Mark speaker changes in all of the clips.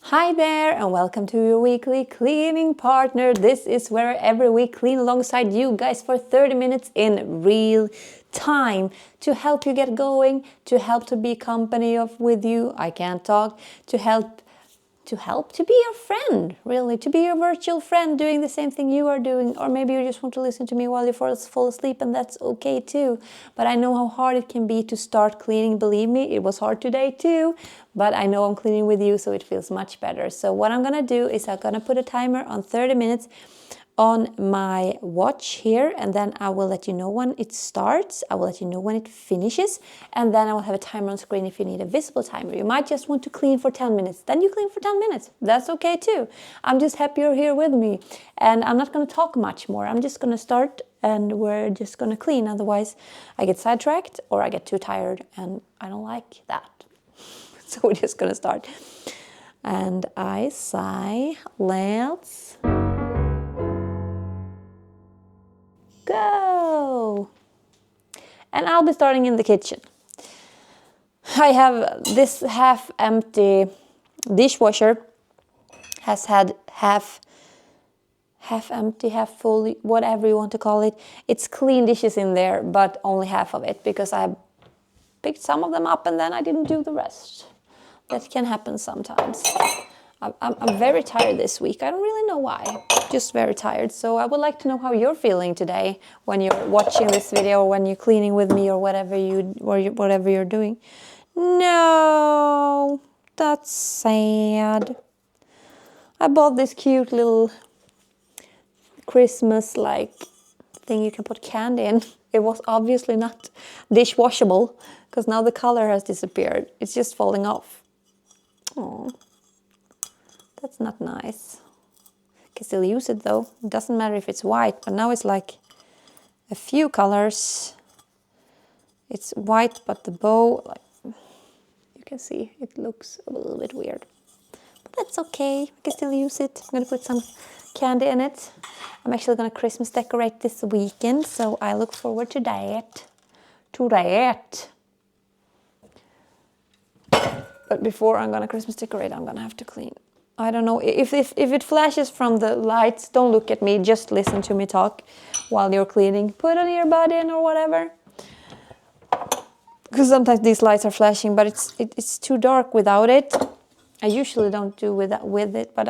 Speaker 1: Hi there and welcome to your weekly cleaning partner. This is where every week clean alongside you guys for 30 minutes in real time to help you get going, to help to be company of with you. I can't talk. To be your friend, really, to be your virtual friend doing the same thing you are doing, or maybe you just want to listen to me while you fall asleep, and that's okay too. But I know how hard it can be to start cleaning. Believe me, it was hard today too, but I know I'm cleaning with you, so it feels much better. So what I'm gonna do is I'm gonna put a timer on 30 minutes on my watch here, and then I will let you know when it starts. I will let you know when it finishes, and then I will have a timer on screen if you need a visible timer. You might just want to clean for 10 minutes. Then you clean for 10 minutes. That's okay too. I'm just happy you're here with me, and I'm not going to talk much more. I'm just going to start, and we're just going to clean. Otherwise, I get sidetracked or I get too tired, and I don't like that. So we're just going to start. And I say, let's go. And I'll be starting in the kitchen. I have this half empty dishwasher, has had half empty, half full, whatever you want to call it. It's clean dishes in there, but only half of it because I picked some of them up and then I didn't do the rest. That can happen sometimes. I'm very tired this week. I don't really know why. Just very tired. So I would like to know how you're feeling today when you're watching this video, or when you're cleaning with me, or whatever you're doing. No, that's sad. I bought this cute little Christmas-like thing you can put candy in. It was obviously not dishwashable because now the color has disappeared. It's just falling off. Oh. That's not nice. Can still use it though. It doesn't matter if it's white, but now it's like a few colors. It's white, but the bow, like you can see, it looks a little bit weird. But that's okay. I can still use it. I'm gonna put some candy in it. I'm actually gonna Christmas decorate this weekend, so I look forward to that. But before I'm gonna Christmas decorate, I'm gonna have to clean. I don't know, if it flashes from the lights, don't look at me, just listen to me talk while you're cleaning. Put an earbud in or whatever. Because sometimes these lights are flashing, but it's too dark without it. I usually don't do with it, but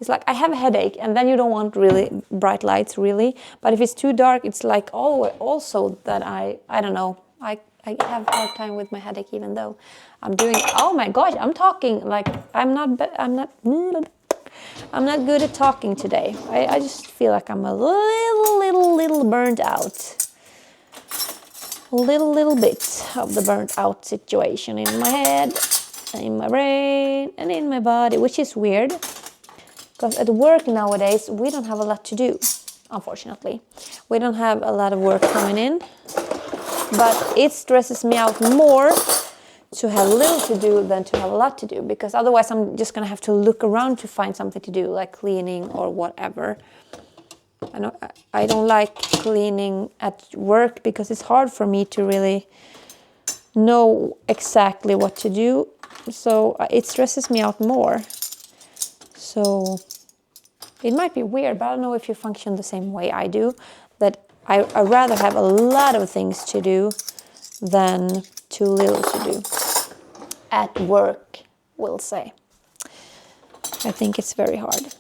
Speaker 1: it's like I have a headache, and then you don't want really bright lights, really. But if it's too dark, it's like also that I don't know, I have a hard time with my headache, even though I'm doing. Oh my gosh, I'm talking like I'm not good at talking today. I just feel like I'm a little burnt out. A little bit of the burnt out situation in my head, in my brain, and in my body, which is weird. Because at work nowadays we don't have a lot to do. Unfortunately, we don't have a lot of work coming in. But it stresses me out more to have little to do than to have a lot to do, because otherwise I'm just gonna have to look around to find something to do, like cleaning or whatever. I don't like cleaning at work because it's hard for me to really know exactly what to do, so it stresses me out more. So it might be weird, but I don't know if you function the same way I do, that I rather have a lot of things to do than too little to do. At work, we'll say. I think it's very hard.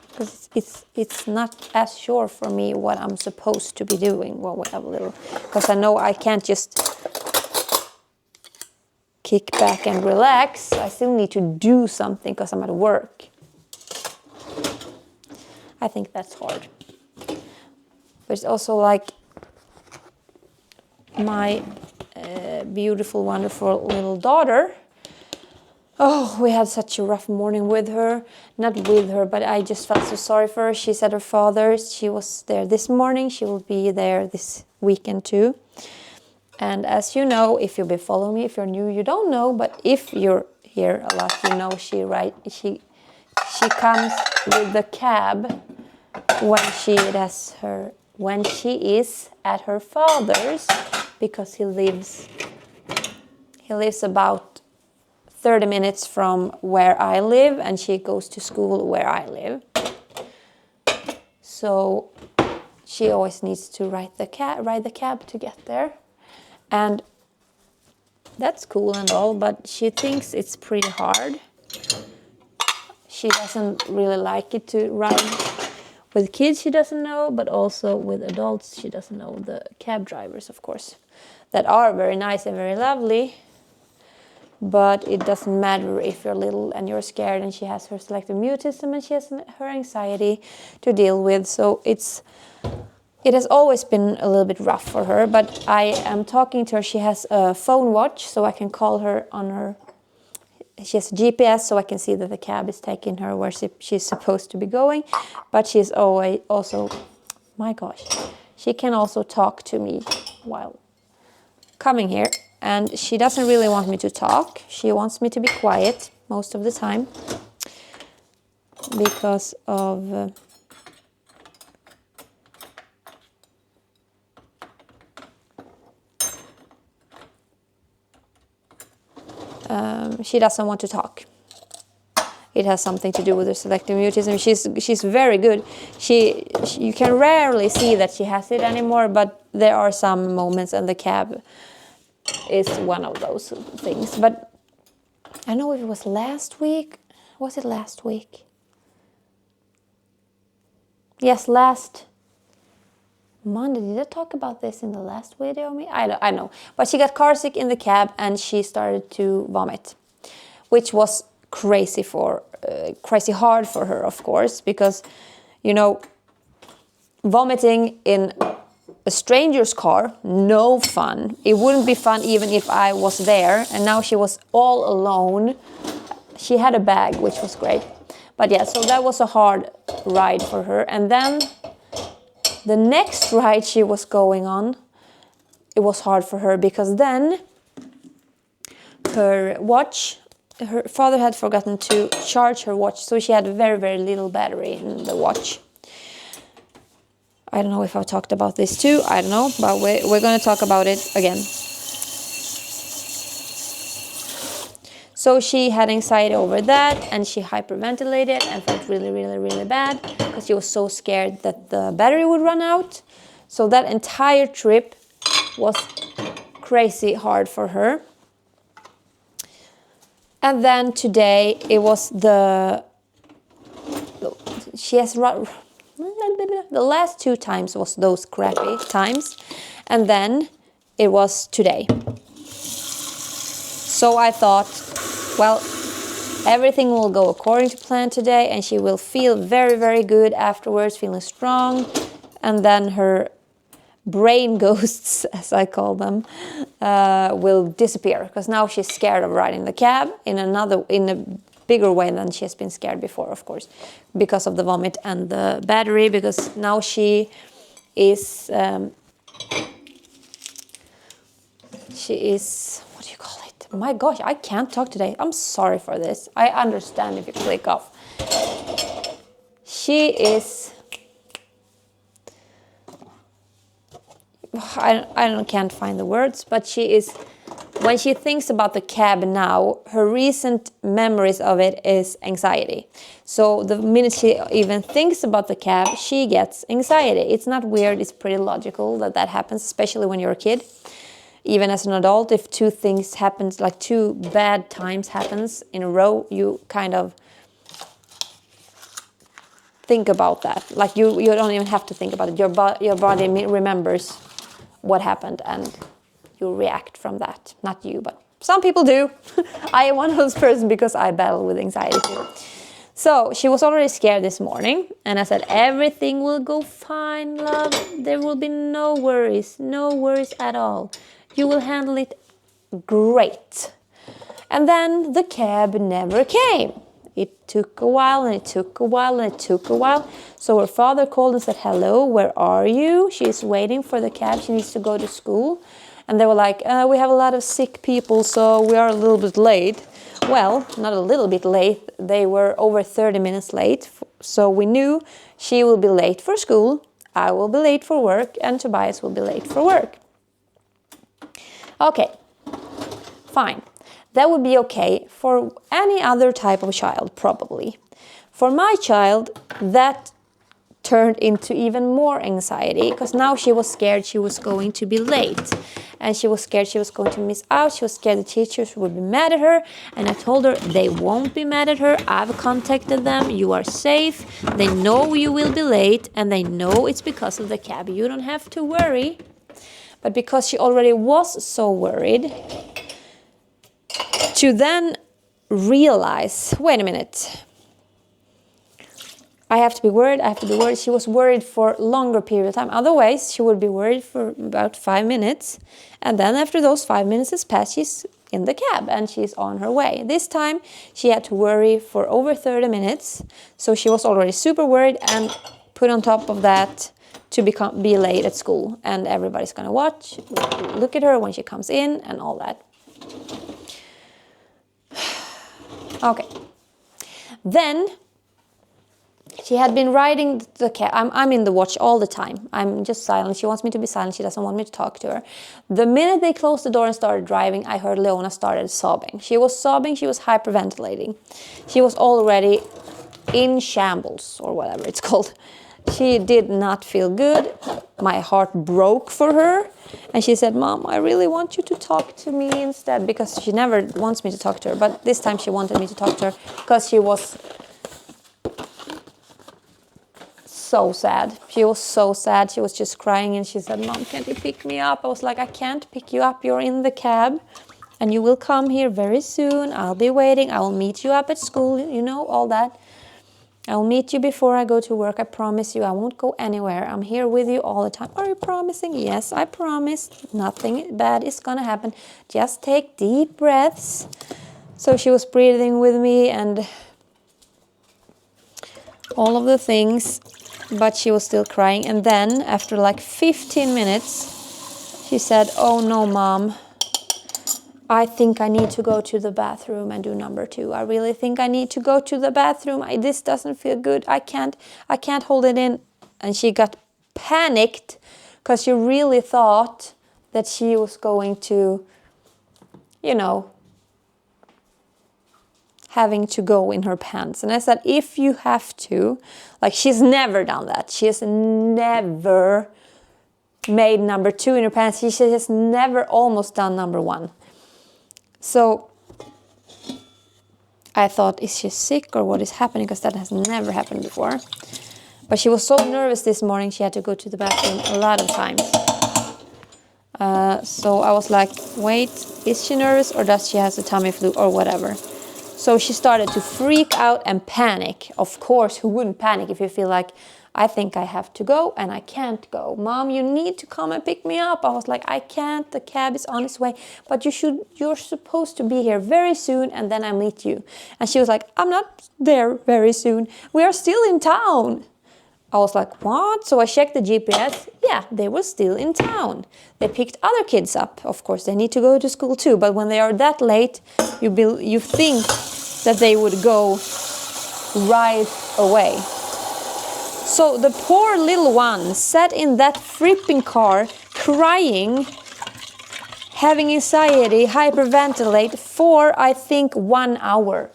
Speaker 1: Because it's not as sure for me what I'm supposed to be doing when we have a little. Because I know I can't just kick back and relax. I still need to do something because I'm at work. I think that's hard. But it's also like my beautiful, wonderful little daughter. Oh, we had such a rough morning with her. Not with her, but I just felt so sorry for her. She's at her father's. She was there this morning. She will be there this weekend too. And as you know, if you've been following me, if you're new, you don't know. But if you're here a lot, you know she comes with the cab when she is at her father's, because he lives about 30 minutes from where I live, and she goes to school where I live. So she always needs to ride the cab to get there. And that's cool and all, but she thinks it's pretty hard. She doesn't really like it to ride with kids she doesn't know, but also with adults she doesn't know. The cab drivers, of course, that are very nice and very lovely. But it doesn't matter if you're little and you're scared, and she has her selective mutism and she has her anxiety to deal with. So it has always been a little bit rough for her, but I am talking to her. She has a phone watch, so I can call her on her. She has a GPS, so I can see that the cab is taking her where she's supposed to be going. But she's always also, my gosh, she can also talk to me while coming here. And she doesn't really want me to talk. She wants me to be quiet most of the time because of she doesn't want to talk. It has something to do with her selective mutism. She's very good. You can rarely see that she has it anymore, but there are some moments, and the cab is one of those things. But I don't know if it was last week. Was it last week? Yes, last Monday. Did I talk about this in the last video? I know. But she got car sick in the cab and she started to vomit, which was crazy hard for her, of course, because, you know, vomiting in a stranger's car, no fun. It wouldn't be fun even if I was there. And now she was all alone. She had a bag, which was great. But yeah, so that was a hard ride for her. And then the next ride she was going on, it was hard for her because then her watch, her father had forgotten to charge her watch. So she had very, very little battery in the watch. I don't know if I've talked about this too. I don't know, but we're going to talk about it again. So she had anxiety over that, and she hyperventilated and felt really, really, really bad because she was so scared that the battery would run out. So that entire trip was crazy hard for her. And then today it was the last 2 times was those crappy times, and then it was today. So I thought, well, everything will go according to plan today, and she will feel very, very good afterwards, feeling strong, and then her brain ghosts, as I call them, will disappear, because now she's scared of riding the cab in a bigger way than she has been scared before, of course, because of the vomit and the battery, because now she is, what do you call it? My gosh, I can't talk today. I'm sorry for this. I understand if you click off. She is, I can't find the words, but she is, when she thinks about the cab now, her recent memories of it is anxiety. So the minute she even thinks about the cab, she gets anxiety. It's not weird, it's pretty logical that happens, especially when you're a kid. Even as an adult, if 2 things happens, like 2 bad times happens in a row, you kind of think about that. Like you don't even have to think about it. Your body remembers what happened and you react from that. Not you, but some people do. I am one of those persons because I battle with anxiety too. So she was already scared this morning, and I said, everything will go fine, love. There will be no worries at all. You will handle it great. And then the cab never came. It took a while, and it took a while, and it took a while. So her father called and said, hello, where are you? She's waiting for the cab. She needs to go to school. And they were like, we have a lot of sick people, so we are a little bit late. Well, not a little bit late. They were over 30 minutes late. So we knew she will be late for school, I will be late for work, and Tobias will be late for work. Okay, fine. That would be okay for any other type of child, probably. For my child, that turned into even more anxiety, because now she was scared she was going to be late, and she was scared she was going to miss out. She was scared the teachers would be mad at her, and I told her they won't be mad at her. I've contacted them. You are safe. They know you will be late, and they know it's because of the cab. You don't have to worry. But because she already was so worried, to then realize, wait a minute, I have to be worried. She was worried for a longer period of time. Otherwise, she would be worried for about 5 minutes. And then after those 5 minutes has passed, she's in the cab and she's on her way. This time, she had to worry for over 30 minutes. So she was already super worried, and put on top of that to be late at school. And everybody's going to look at her when she comes in and all that. Okay. Then she had been riding the cab. I'm in the watch all the time. I'm just silent. She wants me to be silent. She doesn't want me to talk to her. The minute they closed the door and started driving, I heard Leona started sobbing. She was sobbing. She was hyperventilating. She was already in shambles, or whatever it's called. She did not feel good. My heart broke for her. And she said, Mom, I really want you to talk to me instead, because she never wants me to talk to her. But this time she wanted me to talk to her because she was so sad. She was so sad. She was just crying, and she said, Mom, can't you pick me up? I was like, I can't pick you up. You're in the cab and you will come here very soon. I'll be waiting. I will meet you up at school, all that. I'll meet you before I go to work. I promise you, I won't go anywhere. I'm here with you all the time. Are you promising? Yes, I promise. Nothing bad is gonna happen. Just take deep breaths. So she was breathing with me and all of the things, but she was still crying. And then after like 15 minutes, she said, oh no, Mom, I think I need to go to the bathroom and do number 2. I really think I need to go to the bathroom. This doesn't feel good. I can't hold it in. And she got panicked because she really thought that she was going to, having to go in her pants. And I said, if you have to, like, she's never done that. She has never made number 2 in her pants. She has never almost done number 1. So I thought, is she sick or what is happening? Because that has never happened before. But she was so nervous this morning, she had to go to the bathroom a lot of times. So I was like, wait, is she nervous or does she have a tummy flu or whatever? So she started to freak out and panic. Of course, who wouldn't panic if you feel like, I think I have to go and I can't go. Mom, you need to come and pick me up. I was like, I can't, the cab is on its way, but you're supposed to be here very soon and then I meet you. And she was like, I'm not there very soon. We are still in town. I was like, what? So I checked the GPS. Yeah, they were still in town. They picked other kids up. Of course, they need to go to school too. But when they are that late, you think that they would go right away. So the poor little one sat in that fripping car, crying, having anxiety, hyperventilate for, I think, 1 hour.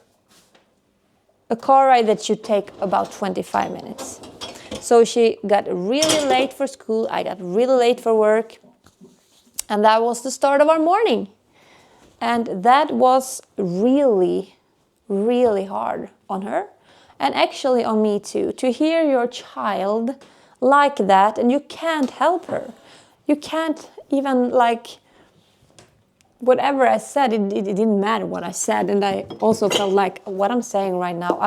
Speaker 1: A car ride that should take about 25 minutes. So she got really late for school. I got really late for work. And that was the start of our morning. And that was really, really hard on her. And actually on me too. To hear your child like that and you can't help her. You can't even whatever I said, it didn't matter what I said. And I also felt like what I'm saying right now,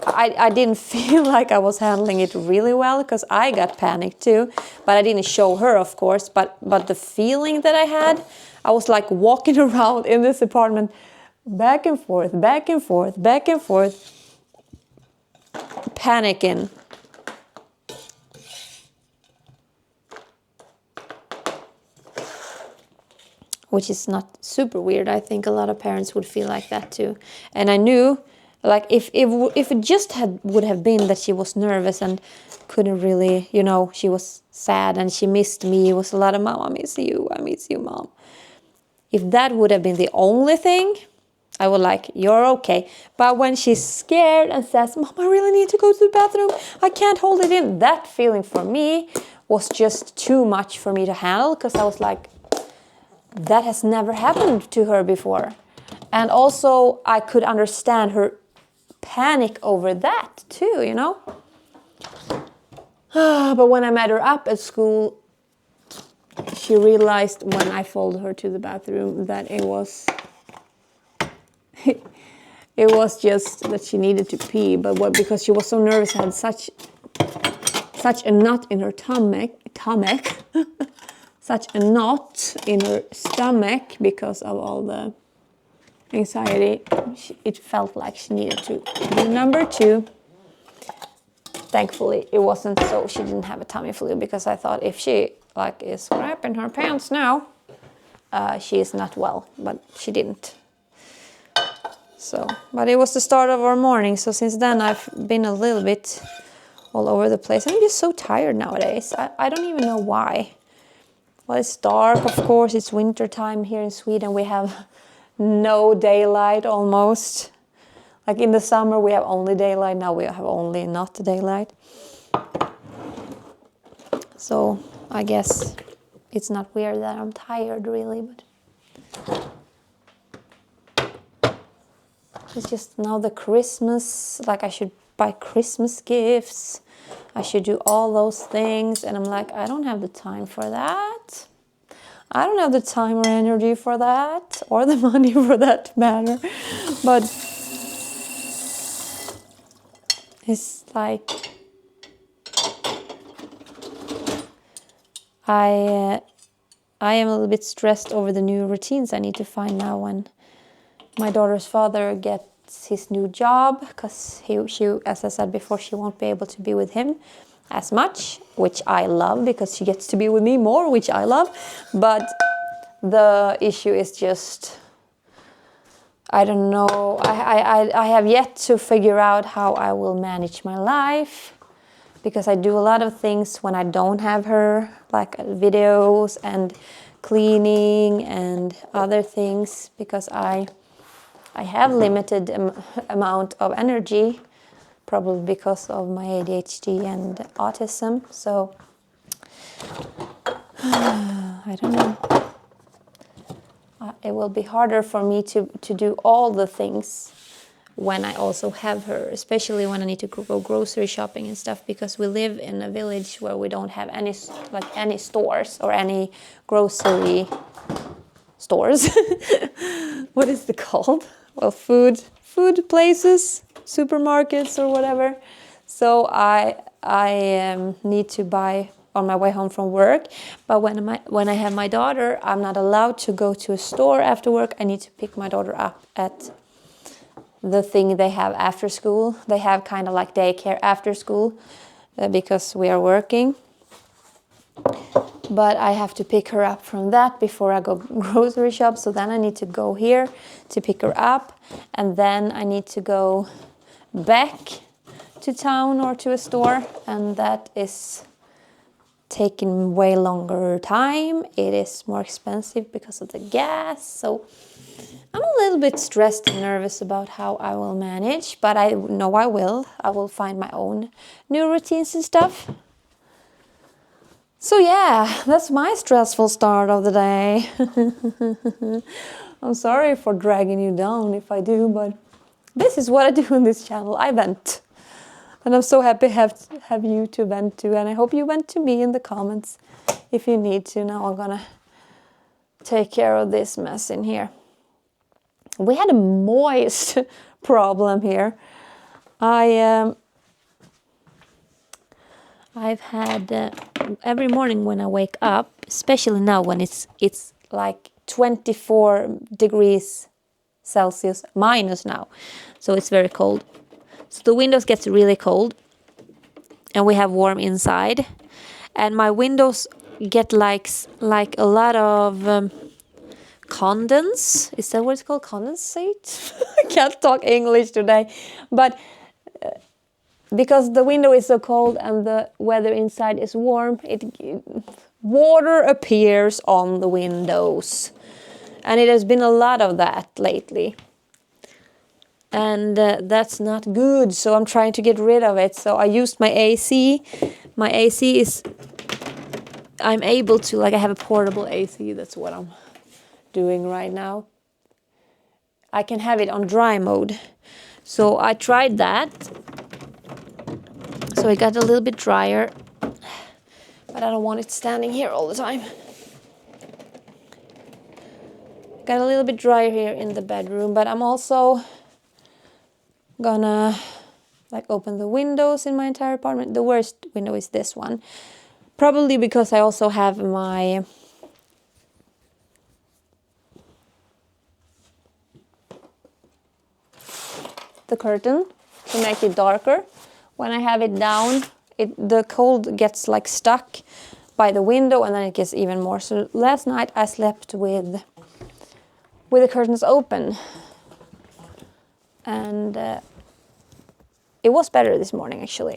Speaker 1: I didn't feel like I was handling it really well because I got panicked too. But I didn't show her, of course. But the feeling that I had, I was like walking around in this apartment, back and forth, back and forth, back and forth, panicking. Which is not super weird. I think a lot of parents would feel like that too. And I knew, like, if it just would have been that she was nervous and couldn't really, she was sad and she missed me. It was a lot of, Mom, I miss you, Mom. If that would have been the only thing, I would like, you're okay. But when she's scared and says, Mom, I really need to go to the bathroom, I can't hold it in. That feeling for me was just too much for me to handle, because I was like, that has never happened to her before. And also I could understand her panic over that too, you know. But when I met her up at school, she realized when I followed her to the bathroom that it was it was just that she needed to pee, but because she was so nervous, I had such a knot in her stomach such a knot in her stomach because of all the anxiety. It felt like she needed to do number 2. Thankfully, it wasn't so. She didn't have a tummy flu, because I thought if she is crapping her pants now, she is not well, but she didn't. So, but it was the start of our morning. So since then, I've been a little bit all over the place. I'm just so tired nowadays. I don't even know why. Well, it's dark, of course. It's winter time here in Sweden. We have no daylight almost. Like in the summer, we have only daylight. Now we have only not daylight. So I guess it's not weird that I'm tired, really. But it's just now the Christmas. Like, I should buy Christmas gifts. I should do all those things. And I'm like, I don't have the time for that. I don't have the time or energy for that. Or the money for that matter. But it's like I am a little bit stressed over the new routines I need to find now when my daughter's father gets his new job, because she, as I said before, she won't be able to be with him as much, which I love, because she gets to be with me more, which I love. But the issue is just, I don't know. I have yet to figure out how I will manage my life, because I do a lot of things when I don't have her, like videos and cleaning and other things, because I have limited amount of energy, probably because of my ADHD and autism. So I don't know. It will be harder for me to do all the things when I also have her, especially when I need to go grocery shopping and stuff, because we live in a village where we don't have any stores or any grocery stores. What is it called? Well, food places, supermarkets or whatever. So I need to buy on my way home from work. But when I have my daughter, I'm not allowed to go to a store after work. I need to pick my daughter up at the thing they have after school. They have kind of like daycare after school, because we are working. But I have to pick her up from that before I go grocery shop. So then I need to go here to pick her up. And then I need to go back to town or to a store. And that is taking way longer time. It is more expensive because of the gas. So I'm a little bit stressed and nervous about how I will manage. But I know I will. I will find my own new routines and stuff. So yeah, that's my stressful start of the day. I'm sorry for dragging you down if I do, but this is what I do on this channel. I vent. And I'm so happy to have you to vent to, and I hope you vent to me in the comments if you need to. Now I'm gonna take care of this mess in here. We had a moist problem here. I've had every morning when I wake up, especially now when it's like 24 degrees Celsius minus now, so it's very cold. So the windows get really cold, and we have warm inside, and my windows get like a lot of condense. Is that what it's called? Condensate? I can't talk English today, but. Because the window is so cold and the weather inside is warm, water appears on the windows. And it has been a lot of that lately. And that's not good, so I'm trying to get rid of it. So I used my AC. My AC is, I'm able to, like, I have a portable AC. That's what I'm doing right now. I can have it on dry mode. So I tried that. So it got a little bit drier. But I don't want it standing here all the time. Got a little bit drier here in the bedroom, but I'm also gonna like open the windows in my entire apartment. The worst window is this one. Probably because I also have the curtain to make it darker. When I have it down, the cold gets like stuck by the window, and then it gets even more. So last night I slept with the curtains open, and it was better this morning actually.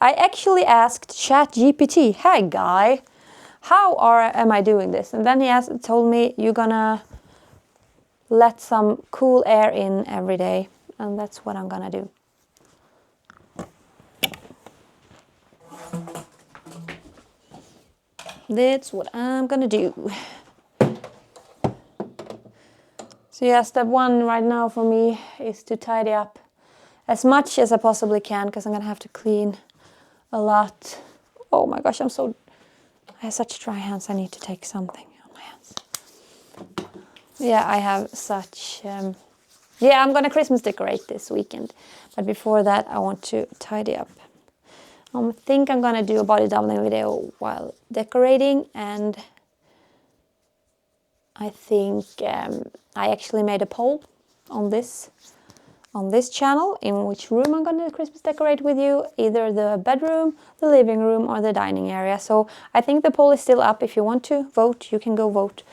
Speaker 1: I actually asked ChatGPT, "Hey guy, how am I doing this?" And then he told me, "You're gonna let some cool air in every day," and that's what I'm gonna do. That's what I'm gonna do. So yeah, step one right now for me is to tidy up as much as I possibly can, because I'm gonna have to clean a lot. Oh my gosh, I have such dry hands. I need to take something on my hands. Yeah, I have such... yeah, I'm gonna Christmas decorate this weekend. But before that, I want to tidy up. I think I'm gonna do a body doubling video while decorating, and I think I actually made a poll on this channel in which room I'm gonna Christmas decorate with you, either the bedroom, the living room, or the dining area. So I think the poll is still up. If you want to vote, you can go vote.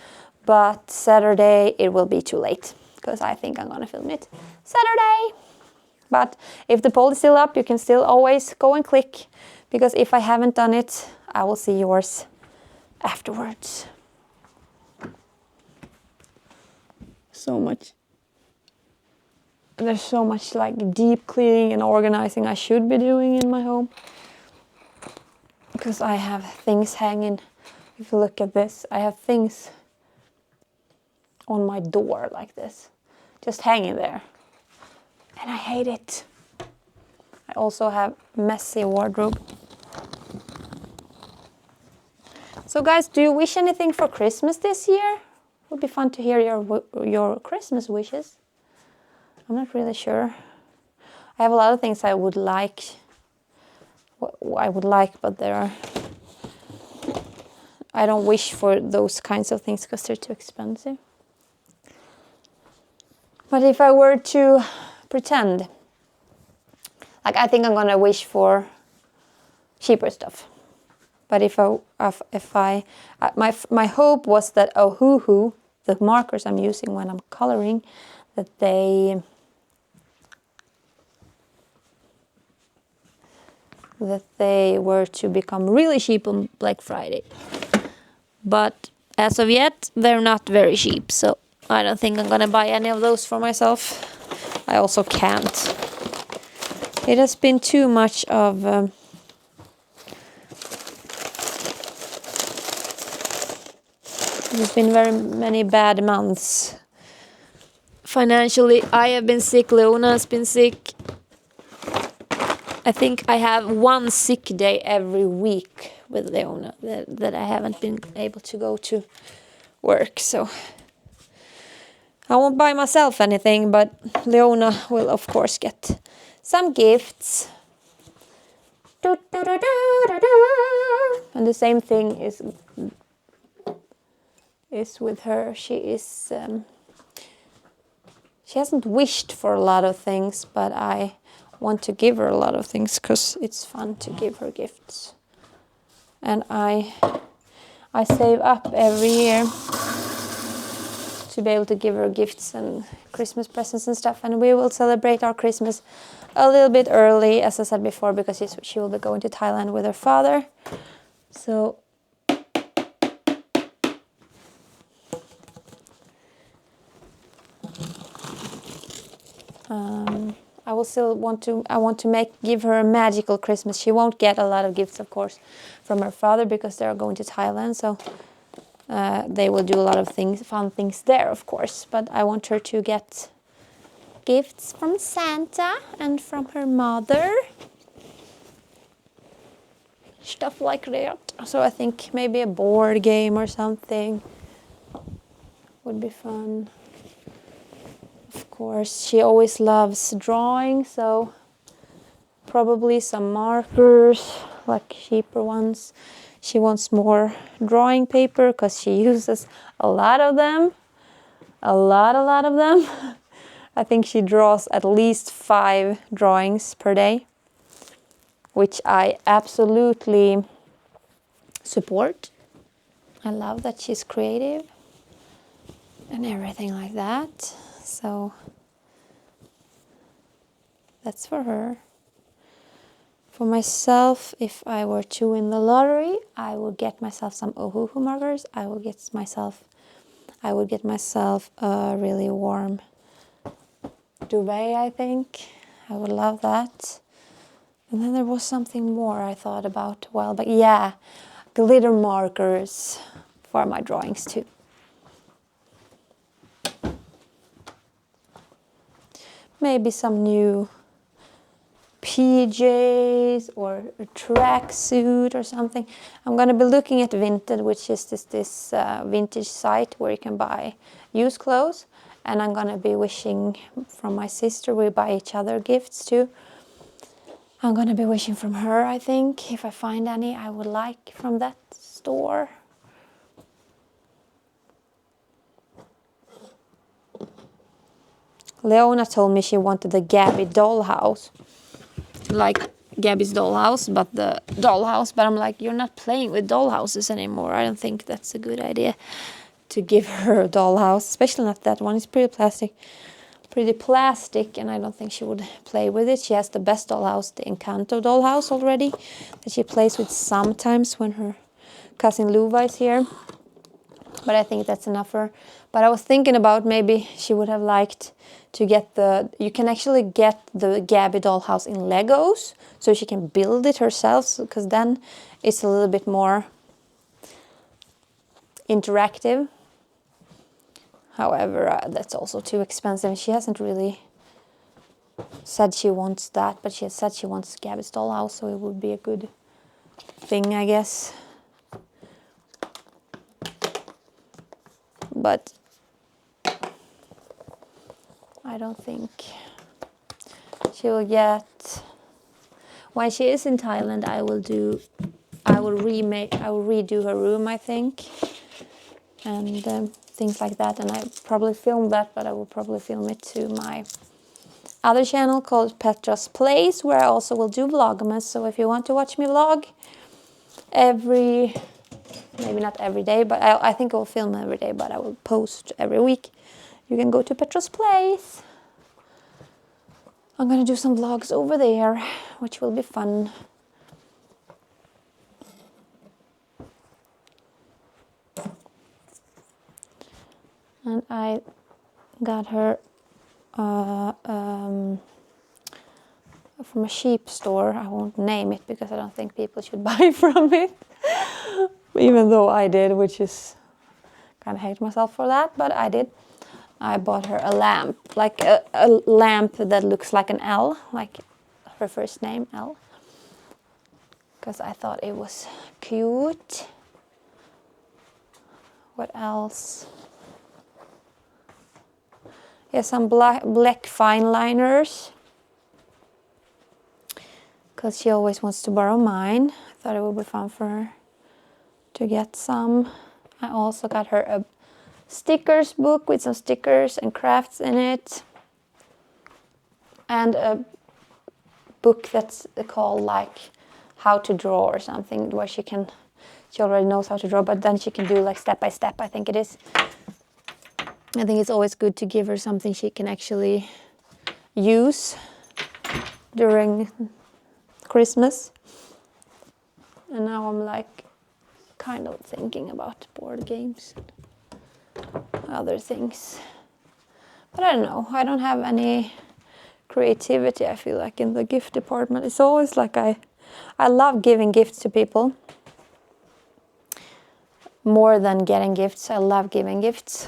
Speaker 1: But Saturday it will be too late, because I think I'm gonna film it Saturday. But if the poll is still up, you can still always go and click, because if I haven't done it, I will see yours afterwards. There's so much like deep cleaning and organizing I should be doing in my home, because I have things hanging. If you look at this, I have things on my door like this, just hanging there, and I hate it. I also have messy wardrobe. So guys, do you wish anything for Christmas this year? It would be fun to hear your Christmas wishes. I'm not really sure. I have a lot of things I would like, but I don't wish for those kinds of things because they're too expensive. But if I were to pretend, like, I think I'm gonna wish for cheaper stuff. But my hope was that Ohuhu, the markers I'm using when I'm coloring, that they were to become really cheap on Black Friday. But as of yet, they're not very cheap, so I don't think I'm gonna buy any of those for myself. I also can't. It has been too much of there's been very many bad months. Financially, I have been sick, Leona has been sick. I think I have one sick day every week with Leona that I haven't been able to go to work, so I won't buy myself anything, but Leona will of course get some gifts. And the same thing is with her. She hasn't wished for a lot of things, but I want to give her a lot of things because it's fun to give her gifts. And I save up every year to be able to give her gifts and Christmas presents and stuff. And we will celebrate our Christmas a little bit early, as I said before, because she will be going to Thailand with her father. So I will still want to give her a magical Christmas. She won't get a lot of gifts, of course, from her father because they're going to Thailand. So they will do a lot of fun things there, of course. But I want her to get gifts from Santa and from her mother. Stuff like that. So I think maybe a board game or something would be fun. Of course, she always loves drawing, so probably some markers, like cheaper ones. She wants more drawing paper because she uses a lot of them. A lot of them. I think she draws at least 5 drawings per day, which I absolutely support. I love that she's creative and everything like that. So that's for her. For myself, if I were to win the lottery, I would get myself some Ohuhu markers. I would get myself a really warm duvet, I think. I would love that. And then there was something more I thought about a while back. Yeah, glitter markers for my drawings too. Maybe some new PJs or a tracksuit or something. I'm going to be looking at Vinted, which is this vintage site where you can buy used clothes. And I'm going to be wishing from my sister. We buy each other gifts too. I'm going to be wishing from her, I think. If I find any I would like from that store. Leona told me she wanted the Gabby dollhouse. Like Gabby's dollhouse, but the dollhouse. But I'm like, you're not playing with dollhouses anymore. I don't think that's a good idea to give her a dollhouse. Especially not that one. It's pretty plastic. And I don't think she would play with it. She has the best dollhouse, the Encanto dollhouse already, that she plays with sometimes when her cousin Luva is here. But I think that's enough for her. But I was thinking about maybe she would have liked to get you can actually get the Gabby dollhouse in Legos, so she can build it herself, because then it's a little bit more interactive. However, that's also too expensive. She hasn't really said she wants that, but she has said she wants Gabby's dollhouse, so it would be a good thing, I guess. But I don't think she will get. When she is in Thailand, I will redo her room, I think, and things like that. And I probably film that, but I will probably film it to my other channel called Petra's Place, where I also will do Vlogmas. So if you want to watch me vlog maybe not every day, but I think I will film every day, but I will post every week. You can go to Petra's Place. I'm going to do some vlogs over there, which will be fun. And I got her from a sheep store. I won't name it because I don't think people should buy from it. Even though I did, which is kind of hate myself for that, but I did. I bought her a lamp, like a lamp that looks like an L, like her first name, L. Because I thought it was cute. What else? Yeah, some black fine liners. Because she always wants to borrow mine. I thought it would be fun for her to get some. I also got her a stickers book with some stickers and crafts in it. And a book that's called like How to Draw or something, where she already knows how to draw, but then she can do like step by step, I think it is. I think it's always good to give her something she can actually use during Christmas. And now I'm like kind of thinking about board games and other things. But I don't know. I don't have any creativity, I feel like, in the gift department. It's always like I love giving gifts to people more than getting gifts. I love giving gifts.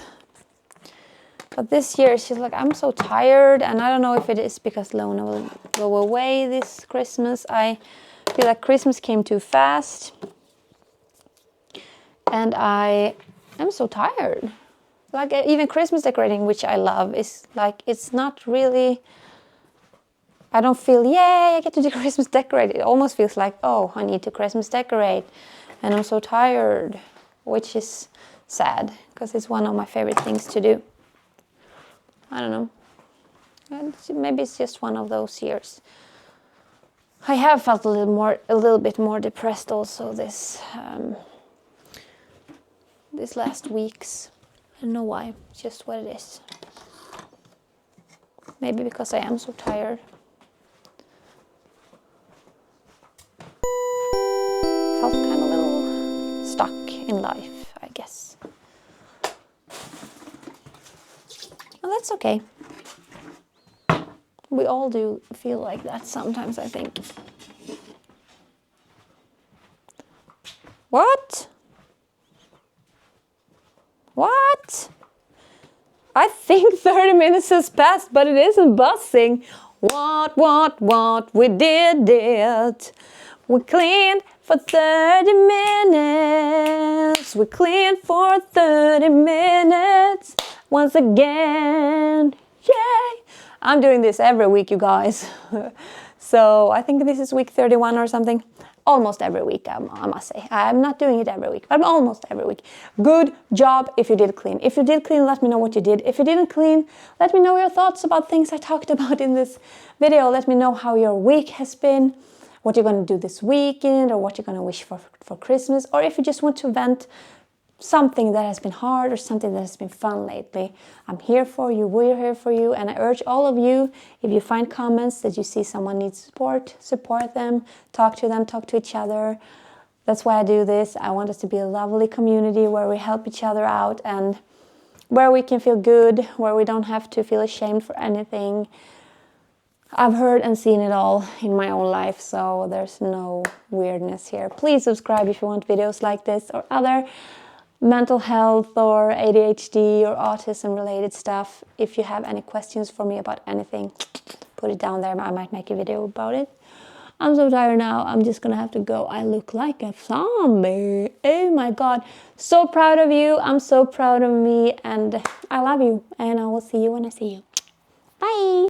Speaker 1: But this year she's like, I'm so tired, and I don't know if it is because Lona will go away this Christmas. I feel like Christmas came too fast, and I am so tired. Like even Christmas decorating, which I love, is like, it's not really, I don't feel, yay, I get to do Christmas decorate. It almost feels like, oh, I need to Christmas decorate, and I'm so tired, which is sad because it's one of my favorite things to do. I don't know. Maybe it's just one of those years. I have felt a little bit more depressed also this last weeks. I don't know why. It's just what it is. Maybe because I am so tired. Felt kind of a little stuck in life, I guess. Well, that's okay. We all do feel like that sometimes, I think. What? What? I think 30 minutes has passed, but it isn't buzzing. What, we did it. We cleaned for 30 minutes. We cleaned for 30 minutes. Once again, yay! I'm doing this every week, you guys. So I think this is week 31 or something. Almost every week, I must say. I'm not doing it every week, but almost every week. Good job if you did clean. If you did clean, let me know what you did. If you didn't clean, let me know your thoughts about things I talked about in this video. Let me know how your week has been, what you're going to do this weekend, or what you're going to wish for Christmas, or if you just want to vent something that has been hard or something that has been fun lately. I'm here for you, we're here for you, and I urge all of you, if you find comments that you see someone needs support them, talk to each other. That's why I do this. I want us to be a lovely community where we help each other out and where we can feel good, where we don't have to feel ashamed for anything. I've heard and seen it all in my own life, so there's no weirdness here. Please subscribe if you want videos like this or other mental health or ADHD or autism related stuff. If you have any questions for me about anything, put it down there. I might make a video about it. I'm so tired now. I'm just gonna have to go. I look like a zombie. Oh my god. So proud of you. I'm so proud of me, and I love you, and I will see you when I see you. Bye.